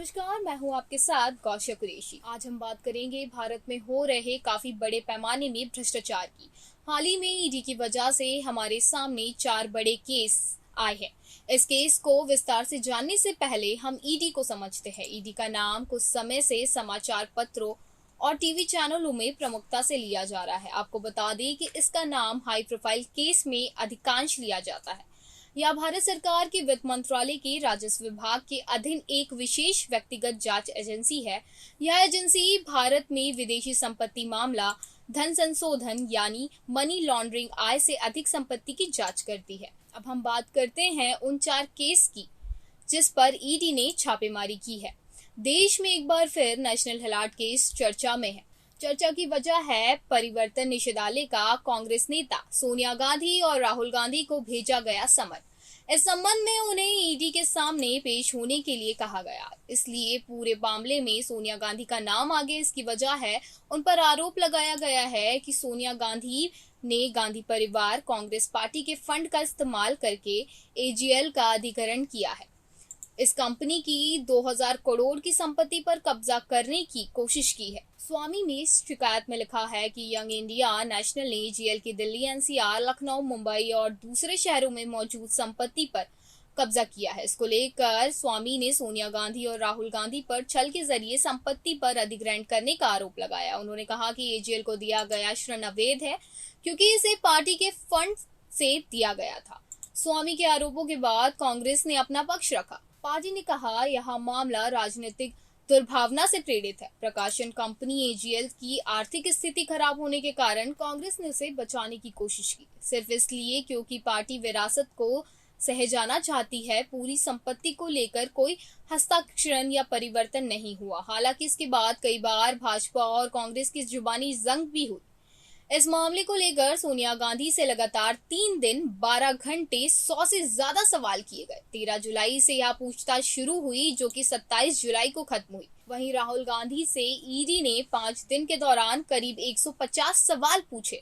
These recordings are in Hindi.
नमस्कार, मैं हूं आपके साथ गौशिया कुरैशी। आज हम बात करेंगे भारत में हो रहे काफी बड़े पैमाने में भ्रष्टाचार की। हाल ही में ईडी की वजह से हमारे सामने 4 बड़े केस आए हैं। इस केस को विस्तार से जानने से पहले हम ईडी को समझते हैं। ईडी का नाम कुछ समय से समाचार पत्रों और टीवी चैनलों में प्रमुखता से लिया जा रहा है। आपको बता दें कि इसका नाम हाई प्रोफाइल केस में अधिकांश लिया जाता है। यह भारत सरकार के वित्त मंत्रालय के राजस्व विभाग के अधीन एक विशेष व्यक्तिगत जांच एजेंसी है। यह एजेंसी भारत में विदेशी संपत्ति मामला, धन संशोधन यानी मनी लॉन्ड्रिंग, आय से अधिक संपत्ति की जांच करती है। अब हम बात करते हैं उन 4 केस की जिस पर ईडी ने छापेमारी की है। देश में एक बार फिर नेशनल हेराल्ड केस चर्चा में है। चर्चा की वजह है परिवर्तन निषेधालय का कांग्रेस नेता सोनिया गांधी और राहुल गांधी को भेजा गया समन। इस संबंध में उन्हें ईडी के सामने पेश होने के लिए कहा गया। इसलिए पूरे मामले में सोनिया गांधी का नाम आगे। इसकी वजह है उन पर आरोप लगाया गया है कि सोनिया गांधी ने गांधी परिवार कांग्रेस पार्टी के फंड का इस्तेमाल करके एजीएल का अधिग्रहण किया है। इस कंपनी की 2000 करोड़ की संपत्ति पर कब्जा करने की कोशिश की है। स्वामी ने शिकायत में लिखा है कि यंग इंडिया नेशनल ने एजीएल की दिल्ली, एनसीआर, लखनऊ, मुंबई और दूसरे शहरों में मौजूद संपत्ति पर कब्जा किया है। इसको लेकर स्वामी ने सोनिया गांधी और राहुल गांधी पर छल के जरिए संपत्ति पर अधिग्रहण करने का आरोप लगाया। उन्होंने कहा कि एजीएल को दिया गया ऋण अवैध है क्योंकि इसे पार्टी के फंड से दिया गया था। स्वामी के आरोपों के बाद कांग्रेस ने अपना पक्ष रखा। पार्टी ने कहा यह मामला राजनीतिक दुर्भावना से प्रेरित है। प्रकाशन कंपनी एजीएल की आर्थिक स्थिति खराब होने के कारण कांग्रेस ने उसे बचाने की कोशिश की, सिर्फ इसलिए क्योंकि पार्टी विरासत को सह जाना चाहती है। पूरी संपत्ति को लेकर कोई हस्ताक्षर या परिवर्तन नहीं हुआ। हालांकि इसके बाद कई बार भाजपा और कांग्रेस की जुबानी जंग भी हुई। इस मामले को लेकर सोनिया गांधी से लगातार 3 दिन 12 घंटे 100 से ज्यादा सवाल किए गए। 13 जुलाई से यह पूछताछ शुरू हुई जो कि 27 जुलाई को खत्म हुई। वहीं राहुल गांधी से ईडी ने 5 दिन के दौरान करीब 150 सवाल पूछे।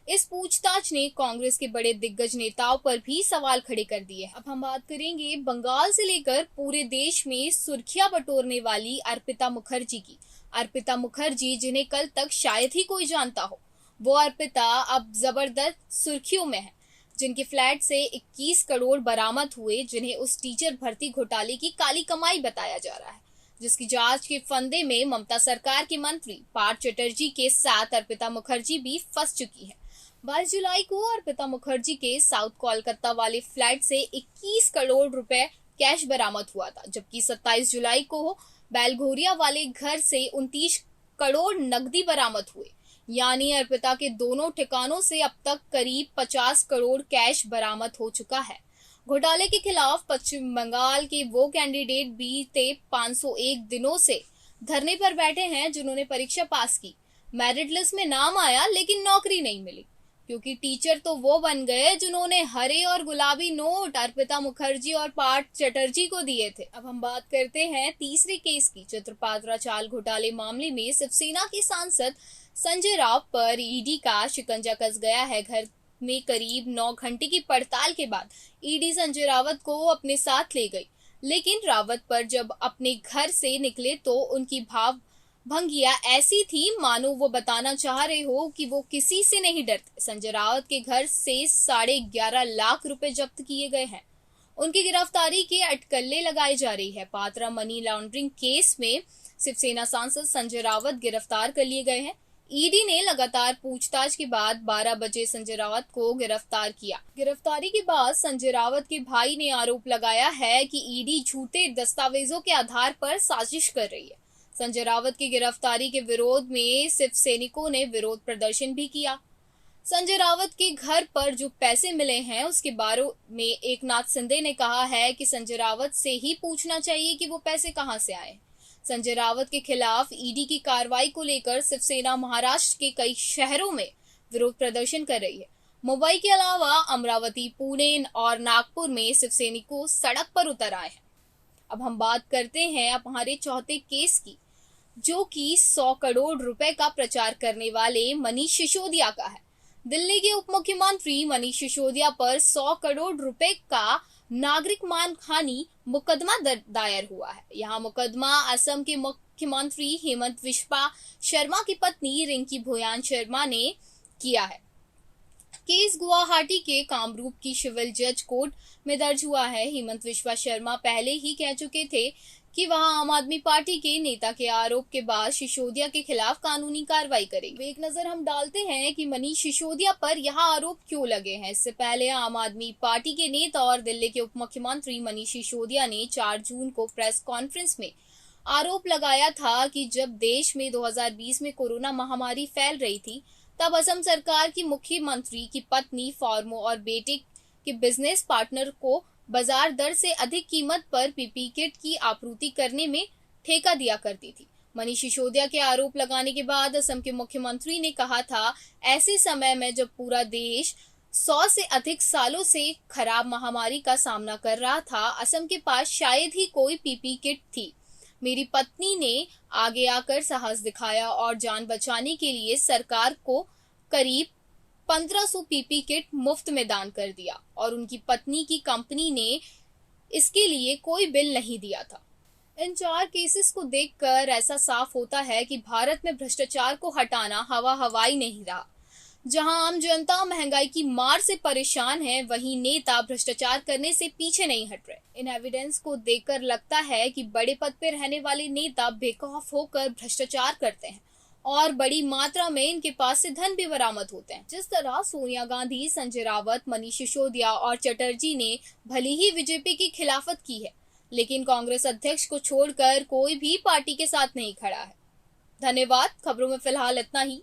इस पूछताछ ने कांग्रेस के बड़े दिग्गज नेताओं पर भी सवाल खड़े कर दिए। अब हम बात करेंगे बंगाल से लेकर पूरे देश में सुर्खियां बटोरने वाली अर्पिता मुखर्जी की। अर्पिता मुखर्जी, जिन्हें कल तक शायद ही कोई जानता हो, वो अर्पिता अब जबरदस्त सुर्खियों में है, जिनके फ्लैट से 21 करोड़ बरामद हुए, जिन्हें उस टीचर भर्ती घोटाले की काली कमाई बताया जा रहा है, जिसकी जांच के फंदे में ममता सरकार के मंत्री पार्थ चटर्जी के साथ अर्पिता मुखर्जी भी फंस चुकी है। 22 जुलाई को अर्पिता मुखर्जी के साउथ कोलकाता वाले फ्लैट से 21 करोड़ रुपए कैश बरामद हुआ था, जबकि 27 जुलाई को बेलघोरिया वाले घर से 29 करोड़ नकदी बरामद हुए। यानी अर्पिता के दोनों ठिकानों से अब तक करीब 50 करोड़ कैश बरामद हो चुका है। घोटाले के खिलाफ पश्चिम बंगाल के वो कैंडिडेट बीते 501 दिनों से धरने पर बैठे हैं जिन्होंने परीक्षा पास की, मेरिट लिस्ट में नाम आया लेकिन नौकरी नहीं मिली, क्योंकि टीचर तो वो बन गए जिन्होंने हरे और गुलाबी नोट अर्पिता मुखर्जी और पार्थ चटर्जी को दिए थे। अब हम बात करते हैं तीसरे केस की। चित्रपात्रा चाल घोटाले मामले में शिवसेना के सांसद संजय राउत पर ईडी का शिकंजा कस गया है। घर में करीब 9 घंटे की पड़ताल के बाद ईडी संजय राउत को अपने साथ ले गई, लेकिन राउत पर जब अपने घर से निकले तो उनकी भाव भंगिया ऐसी थी मानो वो बताना चाह रहे हो कि वो किसी से नहीं डरते। संजय राउत के घर से 11.5 लाख रुपए जब्त किए गए हैं। उनकी गिरफ्तारी की अटकलें लगाई जा रही है। पात्रा मनी लॉन्ड्रिंग केस में शिवसेना सांसद संजय राउत गिरफ्तार कर लिए गए हैं। ईडी ने लगातार पूछताछ के बाद 12 बजे संजय राउत को गिरफ्तार किया। गिरफ्तारी के बाद संजय राउत के भाई ने आरोप लगाया है कि ईडी झूठे दस्तावेजों के आधार पर साजिश कर रही है। संजय राउत की गिरफ्तारी के विरोध में शिव सैनिकों ने विरोध प्रदर्शन भी किया। संजय राउत के घर पर जो पैसे मिले हैं उसके बारे में एकनाथ शिंदे ने कहा है कि संजय राउत से ही पूछना चाहिए कि वो पैसे कहां से आए। संजय राउत के खिलाफ ईडी की कार्रवाई को लेकर शिवसेना महाराष्ट्र के कई शहरों में विरोध प्रदर्शन कर रही है। मुंबई के अलावा अमरावती, पुणे और नागपुर में शिवसैनिकों सड़क पर उतर आए हैं। अब हम बात करते हैं अब हमारे चौथे केस की, जो कि 100 करोड़ रुपए का प्रचार करने वाले मनीष सिसोदिया का है। दिल्ली के उप मुख्यमंत्री मनीष सिसोदिया पर 100 करोड़ रुपए का नागरिक मानहानि मुकदमा दायर हुआ है। यहाँ मुकदमा असम के मुख्यमंत्री हेमंत विश्वा शर्मा की पत्नी रिंकी भोयान शर्मा ने किया है। केस गुवाहाटी के कामरूप की सिविल जज कोर्ट में दर्ज हुआ है। हेमंत विश्वा शर्मा पहले ही कह चुके थे कि वह आम आदमी पार्टी के नेता के आरोप के बाद सिसोदिया के खिलाफ कानूनी कार्रवाई करेंगे। एक नजर हम डालते हैं कि मनीष सिसोदिया पर यह आरोप क्यों लगे हैं। इससे पहले आम आदमी पार्टी के नेता और दिल्ली के उप मुख्यमंत्री मनीष सिसोदिया ने 4 जून को प्रेस कॉन्फ्रेंस में आरोप लगाया था कि जब देश में 2020 में कोरोना महामारी फैल रही थी, तब असम सरकार की मुख्यमंत्री की पत्नी फॉर्मो और बेटे के बिजनेस पार्टनर को बाजार दर से अधिक कीमत पर पीपीई किट की आपूर्ति करने में ठेका दिया करती थी। मनीष सिसोदिया के आरोप लगाने के बाद असम के मुख्यमंत्री ने कहा था, ऐसे समय में जब पूरा देश 100 से अधिक सालों से खराब महामारी का सामना कर रहा था, असम के पास शायद ही कोई पीपीई किट थी। मेरी पत्नी ने आगे आकर साहस दिखाया और जान बचाने के लिए सरकार को करीब 1500 पीपी किट मुफ्त में दान कर दिया और उनकी पत्नी की कंपनी ने इसके लिए कोई बिल नहीं दिया था। इन 4 केसेस को देखकर ऐसा साफ होता है कि भारत में भ्रष्टाचार को हटाना हवाई नहीं रहा। जहां आम जनता महंगाई की मार से परेशान है, वहीं नेता भ्रष्टाचार करने से पीछे नहीं हट रहे। इन एविडेंस को देखकर लगता है कि बड़े पद पर रहने वाले नेता बेखौफ होकर भ्रष्टाचार करते हैं और बड़ी मात्रा में इनके पास से धन भी बरामद होते हैं। जिस तरह सोनिया गांधी, संजय रावत, मनीष सिसोदिया और चटर्जी ने भले ही बीजेपी की खिलाफत की है, लेकिन कांग्रेस अध्यक्ष को छोड़कर कोई भी पार्टी के साथ नहीं खड़ा है। धन्यवाद। खबरों में फिलहाल इतना ही।